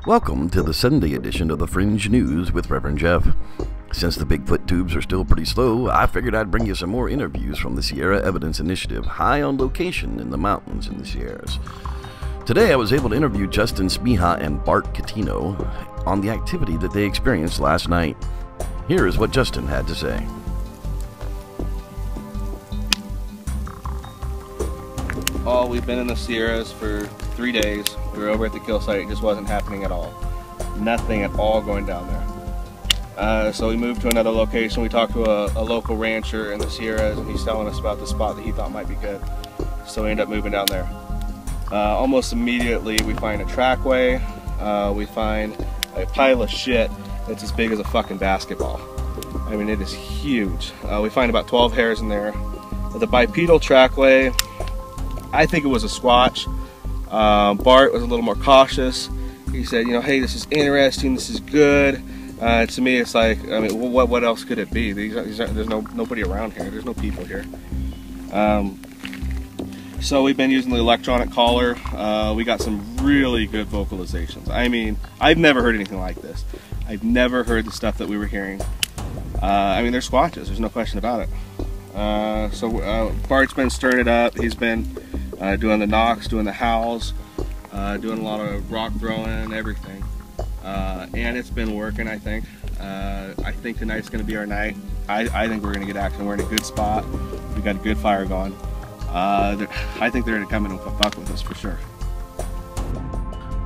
Welcome to the Sunday edition of the Fringe News with Reverend Jeff. Since the Bigfoot tubes are still pretty slow, I figured I'd bring you some more interviews from the Sierra Evidence Initiative, high on location in the mountains in the Sierras. Today I was able to interview Justin Smeja and Bart Cutino on the activity that they experienced last night. Here is what Justin had to say. Oh, we've been in the Sierras for 3 days. We were over at the kill site. It just wasn't happening at all. Nothing at all going down there. So we moved to another location. We talked to a local rancher in the Sierras, and he's telling us about the spot that he thought might be good. So we ended up moving down there. Almost immediately we find a trackway. We find a pile of shit that's as big as a fucking basketball. I mean, it is huge. We find about 12 hairs in there. The bipedal trackway, I think it was a Squatch. Bart was a little more cautious. He said, you know, hey, this is interesting, this is good. To me, it's like, I mean, what else could it be? There's nobody around here. There's no people here. So we've been using the electronic collar. We got some really good vocalizations. I mean, I've never heard anything like this. I've never heard the stuff that we were hearing. I mean, they're Squatches. There's no question about it. So Bart's been stirring it up. He's been doing the knocks, doing the howls, doing a lot of rock throwing, everything. And it's been working, I think. I think tonight's going to be our night. I think we're going to get action. We're in a good spot. We got a good fire going. I think they're going to come in and fuck with us for sure.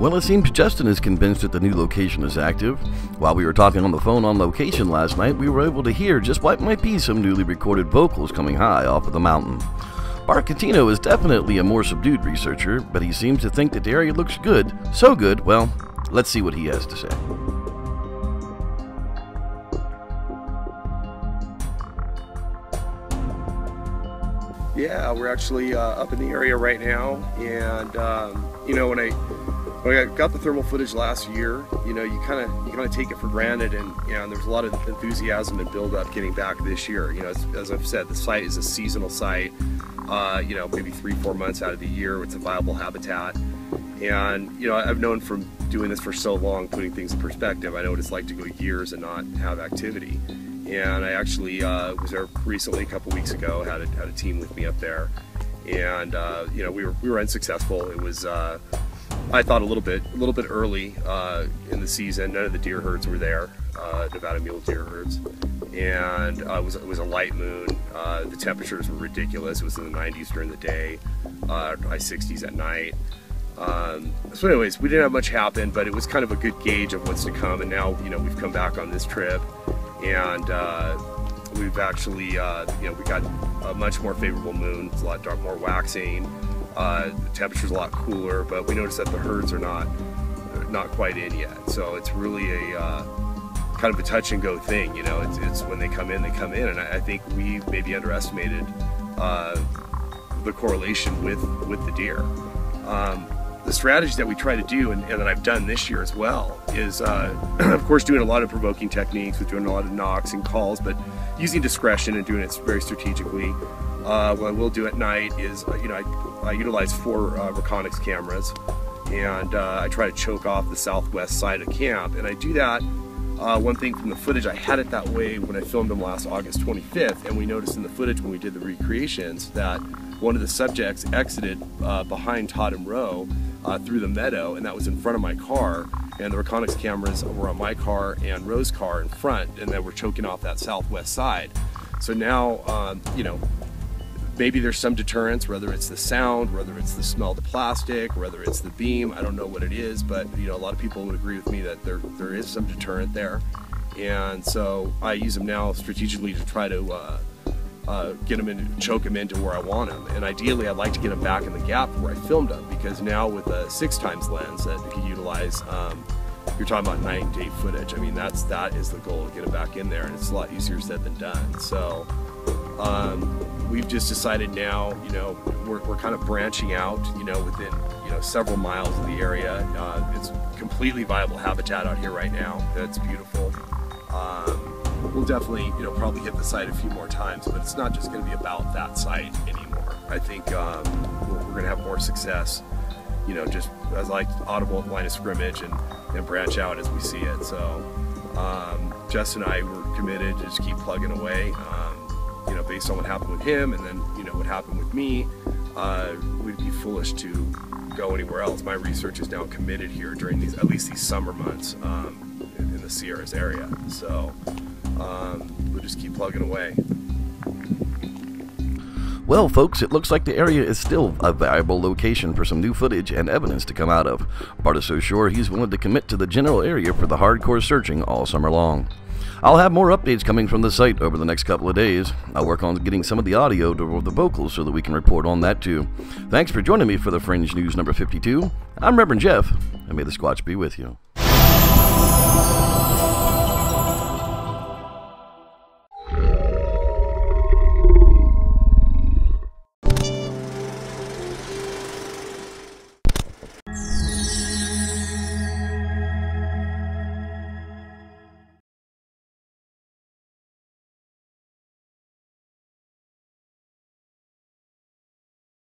Well, it seems Justin is convinced that the new location is active. While we were talking on the phone on location last night, we were able to hear just what might be some newly recorded vocals coming high off of the mountain. Bart Cutino is definitely a more subdued researcher, but he seems to think that the area looks good. So good, well, let's see what he has to say. Yeah, we're actually up in the area right now, and you know, when I got the thermal footage last year, you know, you kind of take it for granted, and there's a lot of enthusiasm and build up getting back this year. You know, as I've said, the site is a seasonal site. You know, maybe 3-4 months out of the year, it's a viable habitat. And you know, I've known from doing this for so long, putting things in perspective, I know what it's like to go years and not have activity. And I actually was there recently, a couple weeks ago, had a team with me up there, and you know, we were unsuccessful. It was I thought a little bit early in the season. None of the deer herds were there, Nevada mule deer herds, and it was a light moon. The temperatures were ridiculous. It was in the 90s during the day, high 60s at night. So anyways, we didn't have much happen, but it was kind of a good gauge of what's to come. And now, you know, we've come back on this trip, and we've actually, you know, we got a much more favorable moon. It's a lot more waxing. The temperature's a lot cooler, but we noticed that the herds are not quite in yet. So it's really a kind of a touch and go thing. You know, it's when they come in, and I think we maybe underestimated the correlation with the deer. The strategy that we try to do, and that I've done this year as well, is of course doing a lot of provoking techniques, with doing a lot of knocks and calls, but using discretion and doing it very strategically. What I will do at night is, you know, I utilize 4 Reconyx cameras, and I try to choke off the southwest side of camp, and I do that. One thing from the footage, I had it that way when I filmed them last August 25th, and we noticed in the footage when we did the recreations that one of the subjects exited behind Todd and Rowe through the meadow, and that was in front of my car, and the Reconyx cameras were on my car and Rowe's car in front, and they were choking off that southwest side. So now, you know, maybe there's some deterrence, whether it's the sound, whether it's the smell of the plastic, whether it's the beam. I don't know what it is, but you know, a lot of people would agree with me that there is some deterrent there. And so I use them now strategically to try to get them in, choke them into where I want them. And ideally, I'd like to get them back in the gap where I filmed them, because now with a 6x lens that you can utilize, you're talking about night and day footage. I mean, that is the goal, to get them back in there, and it's a lot easier said than done. So we've just decided now, you know, we're kind of branching out, you know, within, you know, several miles of the area. It's completely viable habitat out here right now. It's beautiful. We'll definitely, you know, probably hit the site a few more times, but it's not just going to be about that site anymore. I think we're going to have more success, you know, just as like audible line of scrimmage and branch out as we see it. So Jess and I were committed to just keep plugging away. You know, based on what happened with him, and then you know what happened with me, we'd be foolish to go anywhere else. My research is now committed here during at least these summer months in the Sierras area. So we'll just keep plugging away. Well, folks, it looks like the area is still a viable location for some new footage and evidence to come out of. Bart is so sure he's willing to commit to the general area for the hardcore searching all summer long. I'll have more updates coming from the site over the next couple of days. I'll work on getting some of the audio to the vocals so that we can report on that too. Thanks for joining me for the Fringe News number 52. I'm Reverend Jeff, and may the Squatch be with you.